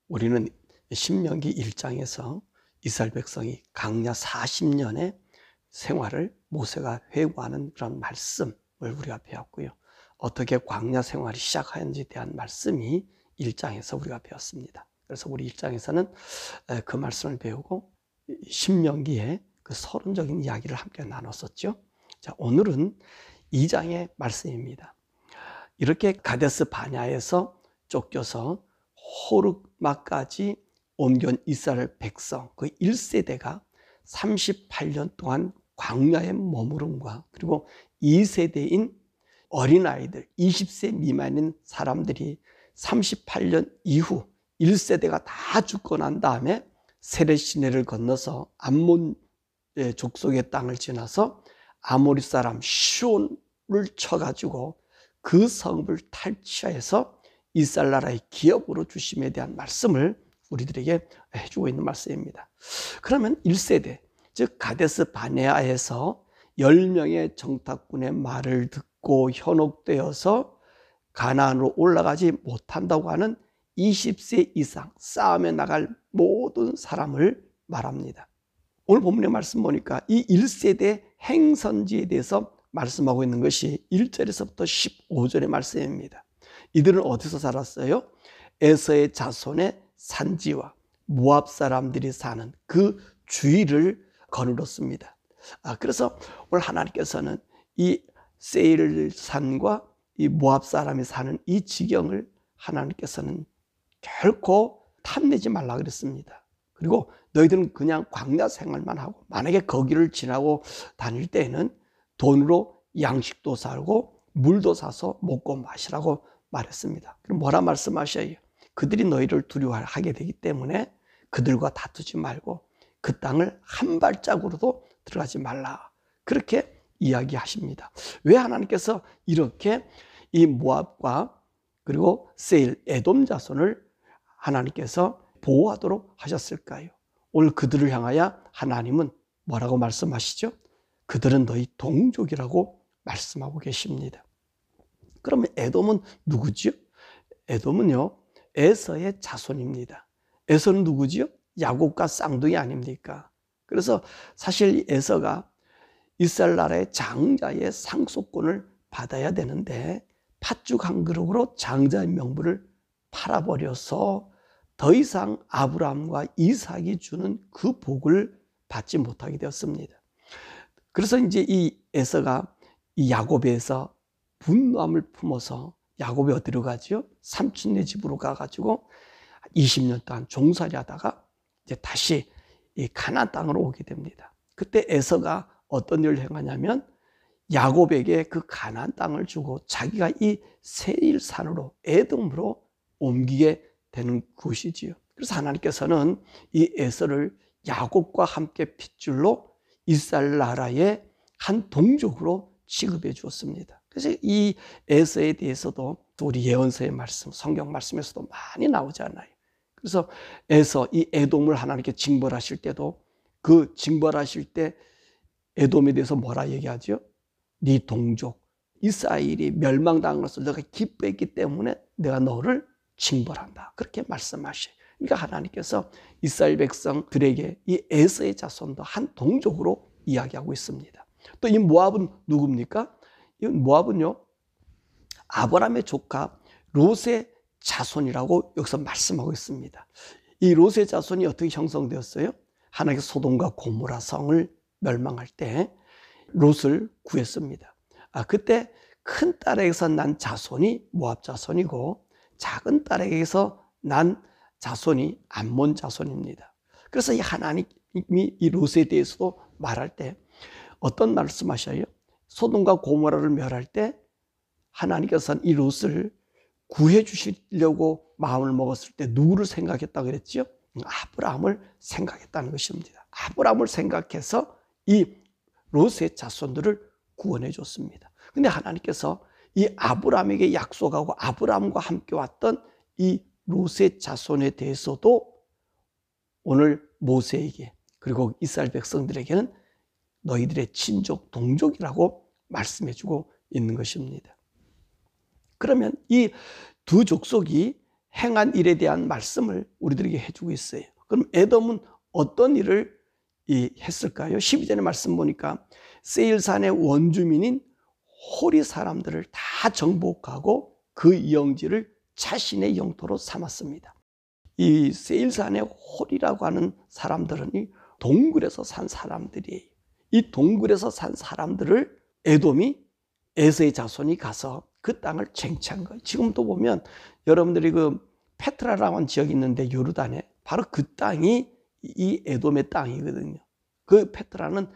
우리는 신명기 1장에서 이스라엘 백성이 광야 40년의 생활을 모세가 회고하는 그런 말씀을 우리가 배웠고요. 어떻게 광야 생활이 시작하는지에 대한 말씀이 1장에서 우리가 배웠습니다. 그래서 우리 1장에서는 그 말씀을 배우고 신명기의 그 서론적인 이야기를 함께 나눴었죠. 자, 오늘은 2장의 말씀입니다. 이렇게 가데스 바냐에서 쫓겨서 호르마까지 옮겨온 이스라엘 백성 그 1세대가 38년 동안 광야의 머무름과 그리고 2세대인 어린아이들 20세 미만인 사람들이 38년 이후 1세대가 다 죽고 난 다음에 세렛 시내를 건너서 암몬 족속의 땅을 지나서 아모리 사람 시온을 쳐가지고 그 성읍을 탈취해서 이스라엘 나라의 기업으로 주심에 대한 말씀을 우리들에게 해주고 있는 말씀입니다. 그러면 1세대 즉 가데스 바네아에서 10명의 정탐꾼의 말을 듣고 현혹되어서 가나안으로 올라가지 못한다고 하는 20세 이상 싸움에 나갈 모든 사람을 말합니다. 오늘 본문의 말씀 보니까 이 1세대 행선지에 대해서 말씀하고 있는 것이 1절에서부터 15절의 말씀입니다. 이들은 어디서 살았어요? 에서의 자손의 산지와 모압 사람들이 사는 그 주위를 거느렸습니다. 그래서 오늘 하나님께서는 이 세일 산과 이 모압 사람이 사는 이 지경을 하나님께서는 결코 탐내지 말라 그랬습니다. 그리고 너희들은 그냥 광야 생활만 하고 만약에 거기를 지나고 다닐 때에는 돈으로 양식도 사고 물도 사서 먹고 마시라고 말했습니다. 그럼 뭐라 말씀하셔요? 그들이 너희를 두려워하게 되기 때문에 그들과 다투지 말고 그 땅을 한 발자국으로도 들어가지 말라. 그렇게 이야기하십니다. 왜 하나님께서 이렇게 이 모압과 그리고 세일, 에돔 자손을 하나님께서 보호하도록 하셨을까요? 오늘 그들을 향하여 하나님은 뭐라고 말씀하시죠? 그들은 너희 동족이라고 말씀하고 계십니다. 그러면 에돔은 누구죠? 에돔은요, 에서의 자손입니다. 에서는 누구지요? 야곱과 쌍둥이 아닙니까? 그래서 사실 에서가 이스라엘 나라의 장자의 상속권을 받아야 되는데 팥죽 한 그릇으로 장자의 명분을 팔아버려서 더 이상 아브라함과 이삭이 주는 그 복을 받지 못하게 되었습니다. 그래서 이제 이 에서가 이 야곱에서 분노함을 품어서 야곱이 어디로 가죠? 삼촌네 집으로 가가지고 20년 동안 종살이 하다가 이제 다시 이 가나안 땅으로 오게 됩니다. 그때 에서가 어떤 일을 행하냐면 야곱에게 그 가나안 땅을 주고 자기가 이 세일산으로 에돔으로 옮기게 되는 것이지요. 그래서 하나님께서는 이 에서를 야곱과 함께 핏줄로 이스라엘 나라의 한 동족으로 취급해 주었습니다. 그래서 이 에서에 대해서도 우리 예언서의 말씀, 성경 말씀에서도 많이 나오잖아요. 그래서 에서, 이 에돔을 하나님께 징벌하실 때도 그 징벌하실 때 에돔에 대해서 뭐라 얘기하죠? 네 동족 이스라엘이 멸망당한 것을 너가 기뻐했기 때문에 내가 너를 징벌한다. 그렇게 말씀하셔요. 그러니까 하나님께서 이스라엘 백성들에게 이 에서의 자손도 한 동족으로 이야기하고 있습니다. 또 이 모압은 누굽니까? 이 모압은요, 아브라함의 조카 롯의 자손이라고 여기서 말씀하고 있습니다. 이 롯의 자손이 어떻게 형성되었어요? 하나님께서 소돔과 고모라 성을 멸망할 때 롯을 구했습니다. 그때 큰 딸에게서 난 자손이 모압 자손이고 작은 딸에게서 난 자손이 암몬 자손입니다. 그래서 이 하나님이 이 롯에 대해서도 말할 때 어떤 말씀하셔요? 소돔과 고모라를 멸할 때 하나님께서는 이 롯을 구해 주시려고 마음을 먹었을 때 누구를 생각했다고 그랬죠? 아브라함을 생각했다는 것입니다. 아브라함을 생각해서 이 롯의 자손들을 구원해 줬습니다. 근데 하나님께서 이 아브라함에게 약속하고 아브라함과 함께 왔던 이 롯의 자손에 대해서도 오늘 모세에게 그리고 이스라엘 백성들에게는 너희들의 친족, 동족이라고 말씀해주고 있는 것입니다. 그러면 이 두 족속이 행한 일에 대한 말씀을 우리들에게 해주고 있어요. 그럼 에돔은 어떤 일을 했을까요? 12절의 말씀 보니까 세일산의 원주민인 호리 사람들을 다 정복하고 그 영지를 자신의 영토로 삼았습니다. 이 세일산의 홀이라고 하는 사람들은 이 동굴에서 산 사람들이에요. 이 동굴에서 산 사람들을 에돔이 에서의 자손이 가서 그 땅을 쟁취한 거예요. 지금도 보면 여러분들이 그 페트라라고 하는 지역이 있는데 요르단에 바로 그 땅이 이 에돔의 땅이거든요. 그 페트라는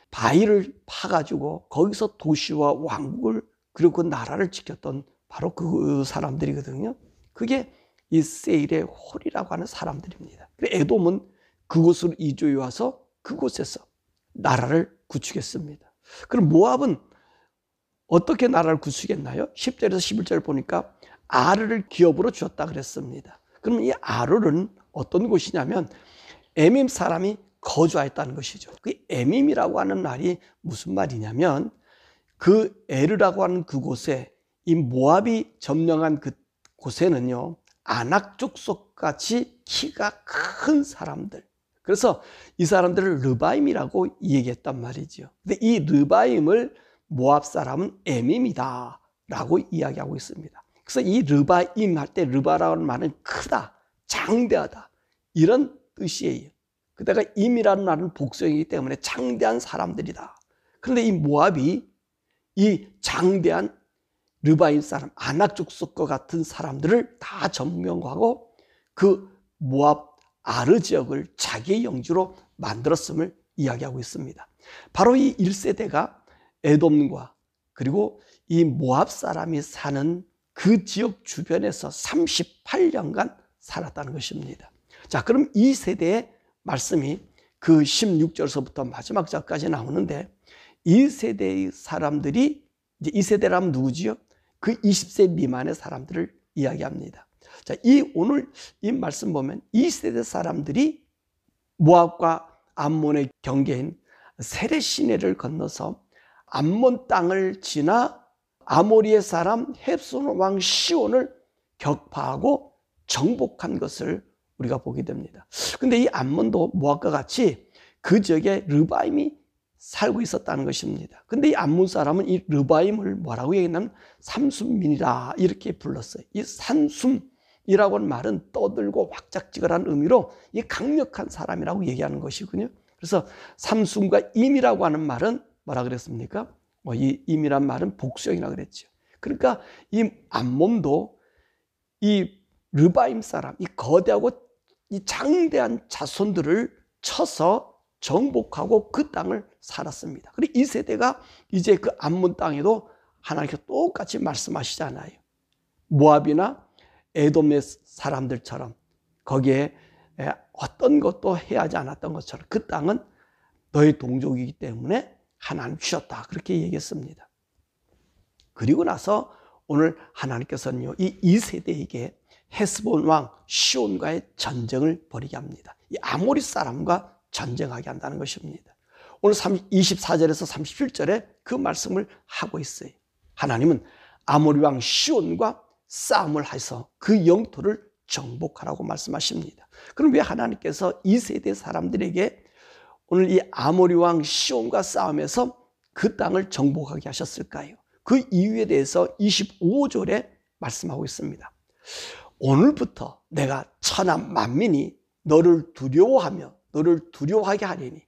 바위를 파가지고 거기서 도시와 왕국을 그리고 그 나라를 지켰던 바로 그 사람들이거든요. 그게 이 세일의 홀이라고 하는 사람들입니다. 에돔은 그곳으로 이주해 와서 그곳에서 나라를 구축했습니다. 그럼 모압은 어떻게 나라를 구축했나요? 10절에서 11절 보니까 아르를 기업으로 주었다 그랬습니다. 그럼 이 아르는 어떤 곳이냐면 에밈 사람이 거주하였다는 것이죠. 그 에밈이라고 하는 말이 무슨 말이냐면 그 에르라고 하는 그곳에 이 모압이 점령한 그 곳에는요 아낙 족속같이 키가 큰 사람들, 그래서 이 사람들을 르바임이라고 얘기했단 말이죠. 근데 이 르바임을 모압 사람은 에밈이다 라고 이야기하고 있습니다. 그래서 이 르바임 할 때 르바라는 말은 크다, 장대하다 이런 뜻이에요. 그다가 임이라는 말은 복수이기 때문에 장대한 사람들이다. 그런데 이 모압이 이 장대한 르바임 사람, 아낙 족속과 같은 사람들을 다 점령하고 그 모압 아르 지역을 자기의 영지로 만들었음을 이야기하고 있습니다. 바로 이 1세대가 에돔과 그리고 이 모압 사람이 사는 그 지역 주변에서 38년간 살았다는 것입니다. 자, 그럼 이 세대의 말씀이 그 16절서부터 마지막 절까지 나오는데 이 세대의 사람들이 이제 이 세대라면 누구지요? 그 20세 미만의 사람들을 이야기합니다. 자, 오늘 이 말씀 보면 이 세대 사람들이 모압과 암몬의 경계인 세레 시내를 건너서 암몬 땅을 지나 아모리의 사람 헵손 왕 시온을 격파하고 정복한 것을 우리가 보게 됩니다. 근데 이 암몬도 모압과 같이 그 지역에 르바임이 살고 있었다는 것입니다. 근데 이 암몬 사람은 이 르바임을 뭐라고 얘기하냐면 삼순민이라 이렇게 불렀어요. 이 삼순이라고 하는 말은 떠들고 확작지근한 의미로 이 강력한 사람이라고 얘기하는 것이군요. 그래서 삼순과 임이라고 하는 말은 뭐라 그랬습니까? 이 임이란 말은 복수형이라고 그랬죠. 그러니까 이 암몬도 이 르바임 사람, 이 거대하고 이 장대한 자손들을 쳐서 정복하고 그 땅을 살았습니다. 그리고 이 세대가 이제 그 암몬 땅에도 하나님께서 똑같이 말씀하시잖아요. 모압이나 에돔의 사람들처럼 거기에 어떤 것도 해하지 않았던 것처럼 그 땅은 너의 동족이기 때문에 하나님 주셨다. 그렇게 얘기했습니다. 그리고 나서 오늘 하나님께서는요, 이 2세대에게 헤스본 왕 시온과의 전쟁을 벌이게 합니다. 이 아모리 사람과 전쟁하게 한다는 것입니다. 오늘 24절에서 37절에 그 말씀을 하고 있어요. 하나님은 아모리 왕 시온과 싸움을 해서 그 영토를 정복하라고 말씀하십니다. 그럼 왜 하나님께서 2세대 사람들에게 오늘 이 아모리 왕 시온과 싸움에서 그 땅을 정복하게 하셨을까요? 그 이유에 대해서 25절에 말씀하고 있습니다. 오늘부터 내가 천하 만민이 너를 두려워하며 너를 두려워하게 하리니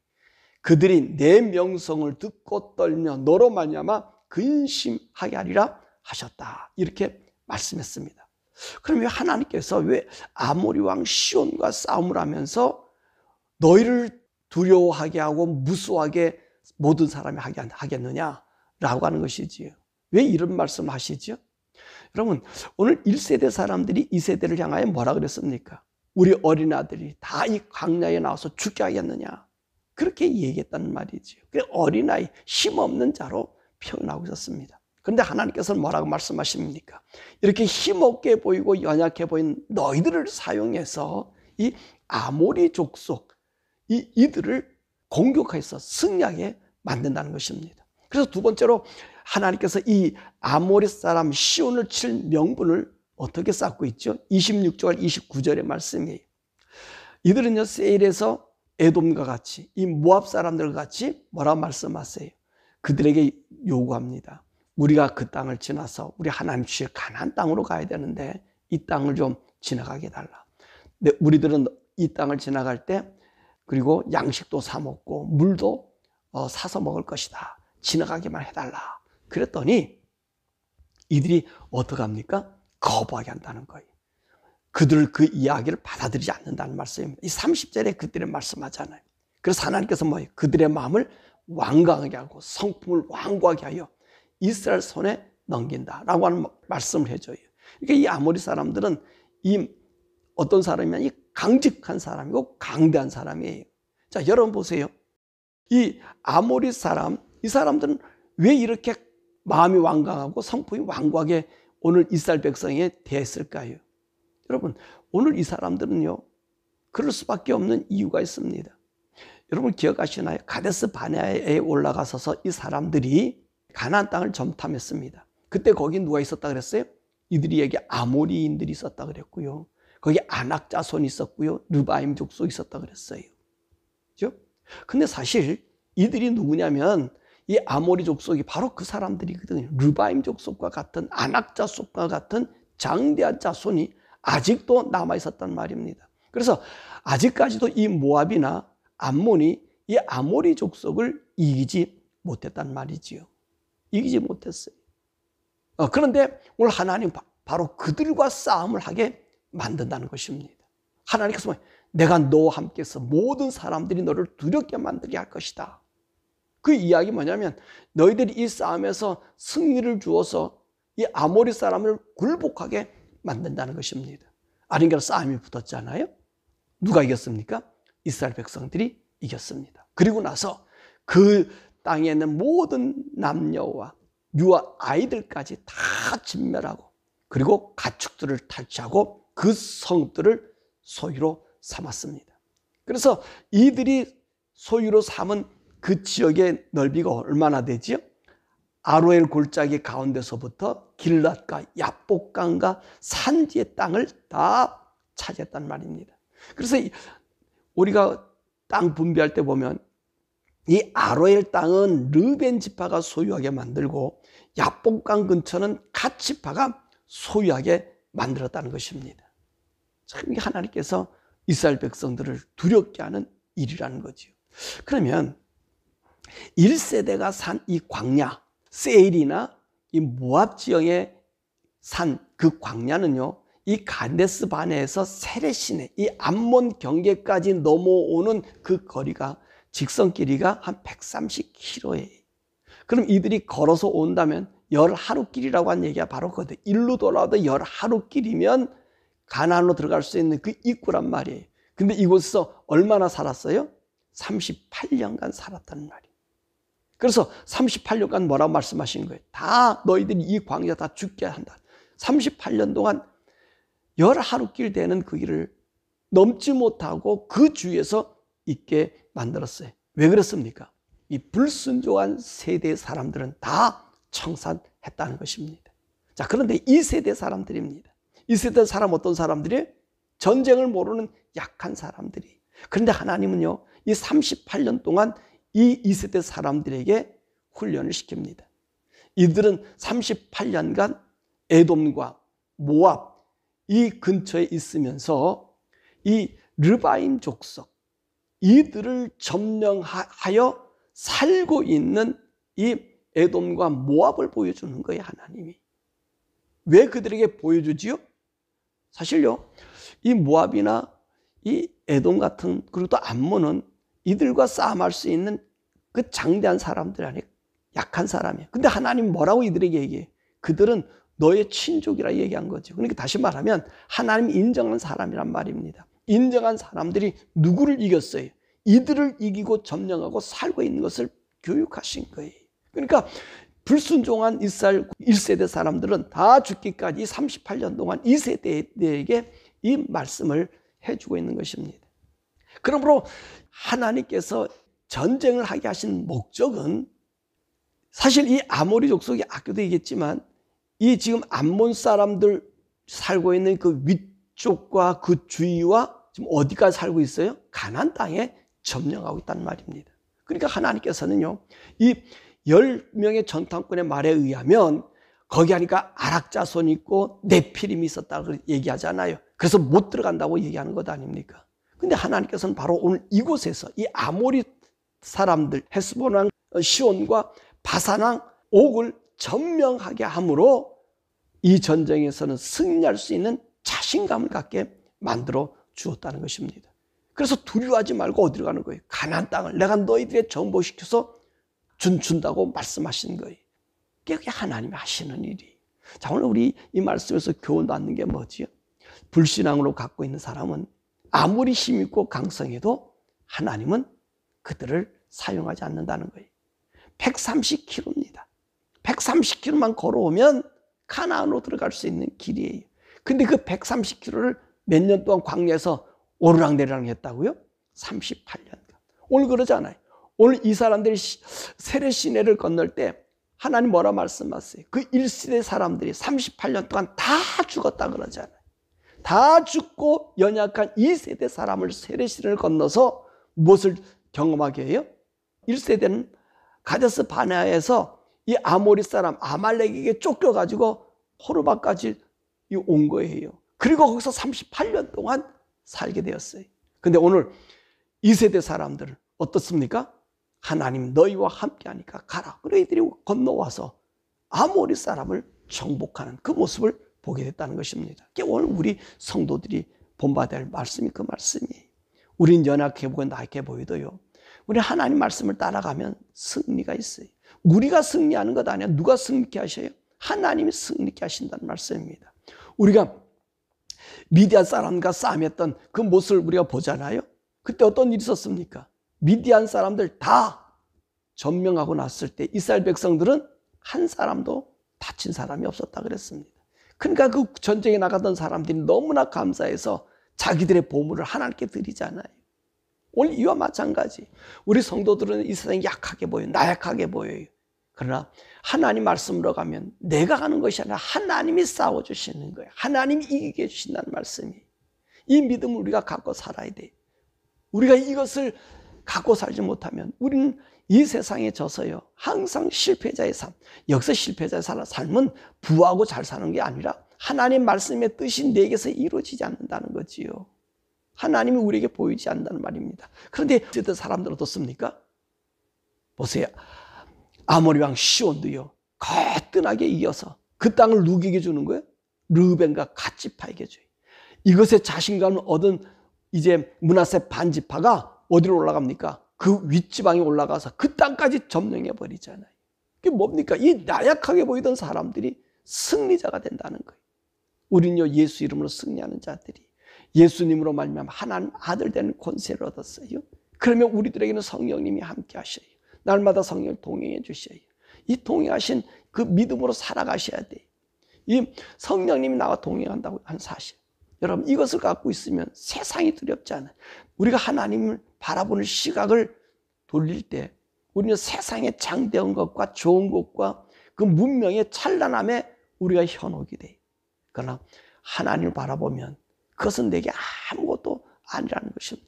그들이 내 명성을 듣고 떨며 너로 말미암아 근심하게 하리라 하셨다. 이렇게 말씀했습니다. 그럼 왜 하나님께서 왜 아모리 왕 시온과 싸움을 하면서 너희를 두려워하게 하고 무수하게 모든 사람이 하겠느냐라고 하는 것이지요. 왜 이런 말씀을 하시죠? 여러분, 오늘 1세대 사람들이 2세대를 향하여 뭐라 그랬습니까? 우리 어린아들이 다 이 광야에 나와서 죽게 하겠느냐, 그렇게 얘기했다는 말이죠. 어린아이, 힘없는 자로 표현하고 있었습니다. 그런데 하나님께서는 뭐라고 말씀하십니까? 이렇게 힘없게 보이고 연약해 보인 너희들을 사용해서 이 아모리 족속 이들을 공격해서 승리하게 만든다는 것입니다. 그래서 두 번째로 하나님께서 이 아모리 사람 시온을 칠 명분을 어떻게 쌓고 있죠? 26절 29절의 말씀이에요. 이들은요 세일에서 에돔과 같이 이 모압 사람들과 같이 뭐라고 말씀하세요? 그들에게 요구합니다. 우리가 그 땅을 지나서 우리 하나님 주실 가나안 땅으로 가야 되는데 이 땅을 좀 지나가게 해달라. 근데 우리들은 이 땅을 지나갈 때 그리고 양식도 사 먹고 물도 사서 먹을 것이다. 지나가기만 해달라. 그랬더니 이들이 어떡합니까? 거부하게 한다는 거예요. 그들 그 이야기를 받아들이지 않는다는 말씀입니다. 이 30절에 그들의 말씀하잖아요. 그래서 하나님께서 뭐예요? 그들의 마음을 완강하게 하고 성품을 완고하게 하여 이스라엘 손에 넘긴다라고 하는 말씀을 해줘요. 그러니까 이 아모리 사람들은 이 어떤 사람이냐? 이 강직한 사람이고 강대한 사람이에요. 자, 여러분 보세요. 이 아모리 사람, 이 사람들은 왜 이렇게 마음이 완강하고 성품이 완고하게 오늘 이스라엘 백성에 대했을까요? 여러분, 오늘 이 사람들은요, 그럴 수밖에 없는 이유가 있습니다. 여러분 기억하시나요? 가데스 바네아에 올라가서서 이 사람들이 가나안 땅을 점탐했습니다. 그때 거기 누가 있었다 그랬어요? 이들이 여기 아모리인들이 있었다 그랬고요. 거기 아낙 자손이 있었고요. 르바임 족속이 있었다 그랬어요. 그죠? 근데 사실 이들이 누구냐면 이 아모리 족속이 바로 그 사람들이거든요. 르바임 족속과 같은 아낙 자손과 같은 장대한 자손이 아직도 남아 있었단 말입니다. 그래서 아직까지도 이 모압이나 암몬이 이 아모리 족속을 이기지 못했단 말이지요. 이기지 못했어요. 그런데 오늘 하나님 바로 그들과 싸움을 하게 만든다는 것입니다. 하나님께서 내가 너와 함께해서 모든 사람들이 너를 두렵게 만들게 할 것이다. 그 이야기 뭐냐면 너희들이 이 싸움에서 승리를 주어서 이 아모리 사람을 굴복하게 만든다는 것입니다. 아린게로 싸움이 붙었잖아요. 누가 이겼습니까? 이스라엘 백성들이 이겼습니다. 그리고 나서 그 땅에 있는 모든 남녀와 유아 아이들까지 다 진멸하고 그리고 가축들을 탈취하고 그 성읍들을 소유로 삼았습니다. 그래서 이들이 소유로 삼은 그 지역의 넓이가 얼마나 되지요? 아로엘 골짜기 가운데서부터 길랏과 야복강과 산지의 땅을 다 차지했단 말입니다. 그래서 우리가 땅 분배할 때 보면 이 아로엘 땅은 르벤 지파가 소유하게 만들고 야복강 근처는 갓 지파가 소유하게 만들었다는 것입니다. 참 하나님께서 이스라엘 백성들을 두렵게 하는 일이라는 거죠. 그러면 1세대가 산 이 광야 세일이나 이 모압 지역에 산 그 광야는요, 이 가데스 바네에서 세레시네 이 암몬 경계까지 넘어오는 그 거리가 직선 길이가 한 130km예요. 그럼 이들이 걸어서 온다면 10하루길이라고 한 얘기가 바로 거든. 일로 돌아도 10하루길이면 가나안으로 들어갈 수 있는 그 입구란 말이에요. 근데 이곳에서 얼마나 살았어요? 38년간 살았다는 말이에요. 그래서 38년간 뭐라고 말씀하신 거예요? 다 너희들이 이 광야 다 죽게 한다. 38년 동안 10하루길 되는 그 길을 넘지 못하고 그 주위에서 있게 만들었어요. 왜 그렇습니까? 이 불순종한 세대의 사람들은 다 청산했다는 것입니다. 자, 그런데 이 세대 사람들입니다. 이 세대 사람 어떤 사람들이? 전쟁을 모르는 약한 사람들이. 그런데 하나님은요, 이 38년 동안 이 2세대 사람들에게 훈련을 시킵니다. 이들은 38년간 에돔과 모압 이 근처에 있으면서 이 르바임 족속 이들을 점령하여 살고 있는 이 에돔과 모압을 보여주는 거예요, 하나님이. 왜 그들에게 보여주지요? 사실요, 이 모압이나 이 에돔 같은 그리고 또 암몬은 이들과 싸움할 수 있는 그 장대한 사람들 아니에요. 약한 사람이에요. 근데 하나님 뭐라고 이들에게 얘기해요? 그들은 너의 친족이라 얘기한 거죠. 그러니까 다시 말하면 하나님이 인정한 사람이란 말입니다. 인정한 사람들이 누구를 이겼어요? 이들을 이기고 점령하고 살고 있는 것을 교육하신 거예요. 그러니까 불순종한 이스라엘 1세대 사람들은 다 죽기까지 38년 동안 2세대에게 이 말씀을 해주고 있는 것입니다. 그러므로 하나님께서 전쟁을 하게 하신 목적은 사실 이 아모리 족속이 아까도 얘기했지만 이 지금 암몬 사람들 살고 있는 그 위쪽과 그 주위와 지금 어디까지 살고 있어요? 가나안 땅에 점령하고 있다는 말입니다. 그러니까 하나님께서는요, 이 10명의 전탐꾼의 말에 의하면 거기 하니까 아락 자손이 있고 네피림이 있었다고 얘기하잖아요. 그래서 못 들어간다고 얘기하는 것 아닙니까? 근데 하나님께서는 바로 오늘 이곳에서 이 아모리 사람들 헤스본왕 시온과 바산왕 옥을 점령하게 함으로 이 전쟁에서는 승리할 수 있는 자신감을 갖게 만들어 주었다는 것입니다. 그래서 두려워하지 말고 어디로 가는 거예요? 가나안 땅을 내가 너희들에 정복시켜서 준다고 말씀하신 거예요. 그게 하나님이 하시는 일이. 자, 오늘 우리 이 말씀에서 교훈 받는 게 뭐지요? 불신앙으로 갖고 있는 사람은 아무리 힘 있고 강성해도 하나님은 그들을 사용하지 않는다는 거예요. 130km입니다. 130km만 걸어오면 가나안으로 들어갈 수 있는 길이에요. 근데 그 130km를 몇 년 동안 광야에서 오르락내리락 했다고요? 38년간. 오늘 그러잖아요. 오늘 이 사람들이 세례 시내를 건널 때 하나님 뭐라 말씀하세요? 그 1세대 사람들이 38년 동안 다 죽었다 그러잖아요. 다 죽고 연약한 2세대 사람을 세례 시내를 건너서 무엇을 경험하게 해요? 1세대는 가데스 바네아에서 이 아모리 사람 아말렉에게 쫓겨가지고 호르바까지 온 거예요. 그리고 거기서 38년 동안 살게 되었어요. 근데 오늘 2세대 사람들은 어떻습니까? 하나님 너희와 함께하니까 가라. 너희들이 건너와서 아모리 사람을 정복하는 그 모습을 보게 됐다는 것입니다. 오늘 우리 성도들이 본받아야 할 말씀이 그 말씀이에요. 우린 연약해 보고 나약해 보이도요, 우리 하나님 말씀을 따라가면 승리가 있어요. 우리가 승리하는 것 아니야. 누가 승리케 하셔요? 하나님이 승리케 하신다는 말씀입니다. 우리가 미디안 사람과 싸움했던 그 모습을 우리가 보잖아요. 그때 어떤 일이 있었습니까? 미디안 사람들 다 점령하고 났을 때 이스라엘 백성들은 한 사람도 다친 사람이 없었다 그랬습니다. 그러니까 그 전쟁에 나가던 사람들이 너무나 감사해서 자기들의 보물을 하나님께 드리잖아요. 오늘 이와 마찬가지. 우리 성도들은 이 세상이 약하게 보여요. 나약하게 보여요. 그러나 하나님 말씀으로 가면 내가 하는 것이 아니라 하나님이 싸워주시는 거예요. 하나님이 이기게 해주신다는 말씀이. 이 믿음을 우리가 갖고 살아야 돼요. 우리가 이것을 갖고 살지 못하면 우리는 이 세상에 져서요, 항상 실패자의 삶. 여기서 실패자의 삶은 부하고 잘 사는 게 아니라 하나님 말씀의 뜻이 내게서 이루어지지 않는다는 거지요. 하나님이 우리에게 보이지 않는다는 말입니다. 그런데 그때 사람들 어떻습니까? 보세요. 아모리 왕 시온도요, 거뜬하게 이겨서 그 땅을 누구에게 주는 거예요? 르벤과 갓지파에게 줘요. 이것에 자신감을 얻은 이제 므낫세 반지파가 어디로 올라갑니까? 그 윗지방에 올라가서 그 땅까지 점령해 버리잖아요. 그게 뭡니까? 이 나약하게 보이던 사람들이 승리자가 된다는 거예요. 우리는요, 예수 이름으로 승리하는 자들이 예수님으로 말미암아 하나님 아들 되는 권세를 얻었어요. 그러면 우리들에게는 성령님이 함께 하셔요. 날마다 성령을 동행해 주셔요. 이 동행하신 그 믿음으로 살아가셔야 돼요. 이 성령님이 나와 동행한다고 한 사실. 여러분, 이것을 갖고 있으면 세상이 두렵지 않아요. 우리가 하나님을 바라보는 시각을 돌릴 때 우리는 세상의 장대한 것과 좋은 것과 그 문명의 찬란함에 우리가 현혹이 돼요. 그러나 하나님을 바라보면 그것은 내게 아무것도 아니라는 것입니다.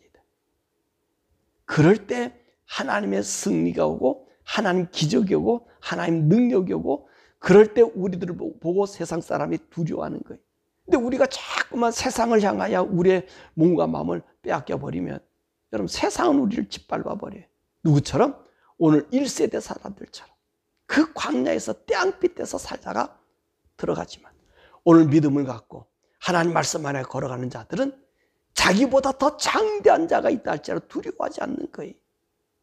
그럴 때 하나님의 승리가 오고 하나님 기적이 오고 하나님 능력이 오고, 그럴 때 우리들을 보고 세상 사람이 두려워하는 거예요. 근데 우리가 자꾸만 세상을 향하여 우리의 몸과 마음을 빼앗겨 버리면 여러분, 세상은 우리를 짓밟아 버려요. 누구처럼? 오늘 1세대 사람들처럼 그 광야에서 땡빛에서 살다가 들어가지만 오늘 믿음을 갖고 하나님 말씀 안에 걸어가는 자들은 자기보다 더 장대한 자가 있다 할지라도 두려워하지 않는 거예요.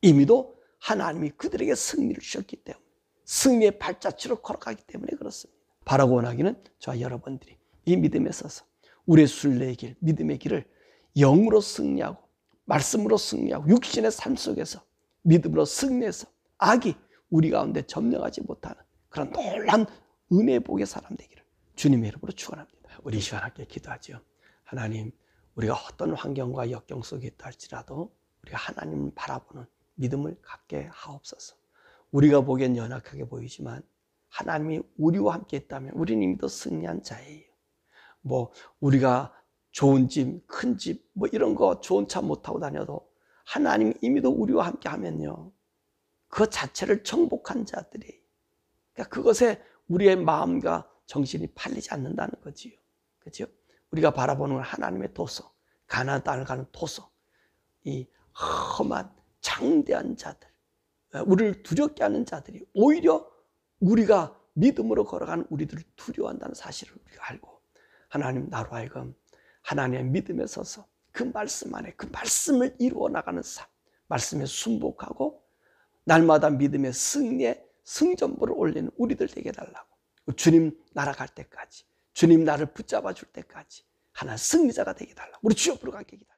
이미도 하나님이 그들에게 승리를 주셨기 때문에, 승리의 발자취로 걸어가기 때문에 그렇습니다. 바라고 원하기는 저와 여러분들이 이 믿음에 서서 우리의 순례의 길, 믿음의 길을 영으로 승리하고 말씀으로 승리하고 육신의 삶 속에서 믿음으로 승리해서 악이 우리 가운데 점령하지 못하는 그런 놀라운 은혜의 복의 사람 되기를 주님의 이름으로 축원합니다. 우리 이 시간 함께 기도하죠. 하나님, 우리가 어떤 환경과 역경 속에 있다 할지라도 우리가 하나님을 바라보는 믿음을 갖게 하옵소서. 우리가 보기엔 연약하게 보이지만 하나님이 우리와 함께 있다면 우리는 이미 더 승리한 자예요. 뭐 우리가 좋은 집, 큰 집, 뭐 이런 거 좋은 차 못 타고 다녀도 하나님 임의도 우리와 함께 하면요, 그 자체를 정복한 자들이, 그러니까 그것에 우리의 마음과 정신이 팔리지 않는다는 거지요. 그렇죠? 우리가 바라보는 건 하나님의 도서, 가나안 땅을 가는 도서, 이 험한 장대한 자들, 우리를 두렵게 하는 자들이 오히려 우리가 믿음으로 걸어가는 우리들을 두려워한다는 사실을 우리가 알고, 하나님 나로 하여금 하나님의 믿음에 서서 그 말씀 안에 그 말씀을 이루어 나가는 삶, 말씀에 순복하고 날마다 믿음의 승리에 승전보를 올리는 우리들 되게 해달라고. 주님 날아갈 때까지, 주님 나를 붙잡아 줄 때까지 하나 승리자가 되게 해달라고. 우리 주 옆으로 가게 기다.